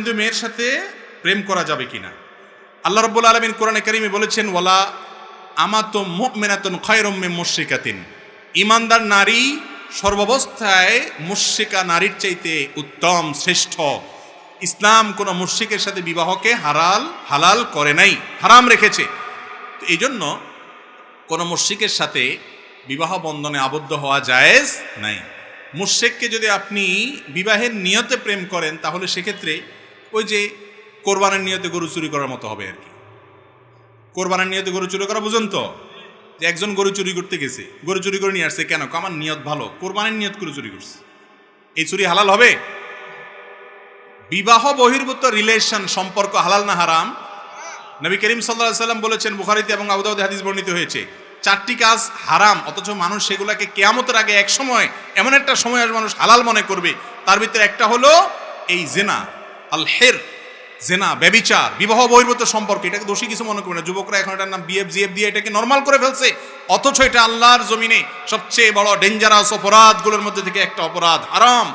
হিন্দু মেয়ের সাথে প্রেম করা যাবে কিনা। আল্লাহ রাব্বুল আলামিন কোরআনে কারিমে বলেছেন, ওয়ালা আমাতুম মুমিনাতুন খায়রুম মিন মুশরিকাতিন, ঈমানদার নারী সর্বাবস্থায় মুশরিকা নারীর চাইতে উত্তম, শ্রেষ্ঠ। ইসলাম কোনো মুশরিকের সাথে বিবাহকে হালাল করে নাই, হারাম রেখেছে। তো এই জন্য কোনো মুশরিকের সাথে বিবাহ বন্ধনে আবদ্ধ হওয়া জায়েজ নাই। মুশরিককে যদি আপনি বিবাহের নিয়তে প্রেম করেন, তাহলে সেক্ষেত্রে ওই যে কোরবানের নিয়তে গরু চুরি করার মতো হবে আর কি। কোরবানের নিয়তে গরু চুরি করা বুঝুন তো, যে একজন গরু চুরি করতে গেছে, গরু চুরি করে নিয়ে আসছে, কেন? আমার নিয়ত ভালো, কোরবানের নিয়ত করে চুরি করছে, এই চুরি হালাল হবে? বিবাহ বহির্ভূত রিলেশন, সম্পর্ক হালাল না হারাম? নবী করিম সাল্লাল্লাহু আলাইহি ওয়াসাল্লাম বলেছেন, বুখারীতে এবং আবু দাউদে হাদিস বর্ণিত হয়েছে, 4টি কাজ হারাম, অথচ মানুষ সেগুলোকে কিয়ামতের আগে এক সময়, এমন একটা সময় আসবে মানুষ হালাল মনে করবে। তার ভিতরে একটা হলো এই জিনা, আল হের, জেনা, ব্যভিচার, বিবাহ বহির্ভূত সম্পর্ক। এটাকে দোষী কিছু মনে করবে না। যুবকরা এখন এটার নাম বিএফ জিএফ দিয়ে এটাকে নর্মাল করে ফেলছে, অথচ এটা আল্লাহর জমিনে সবচেয়ে বড় ডেঞ্জারাস অপরাধগুলোর মধ্যে থেকে একটা অপরাধ, হারাম।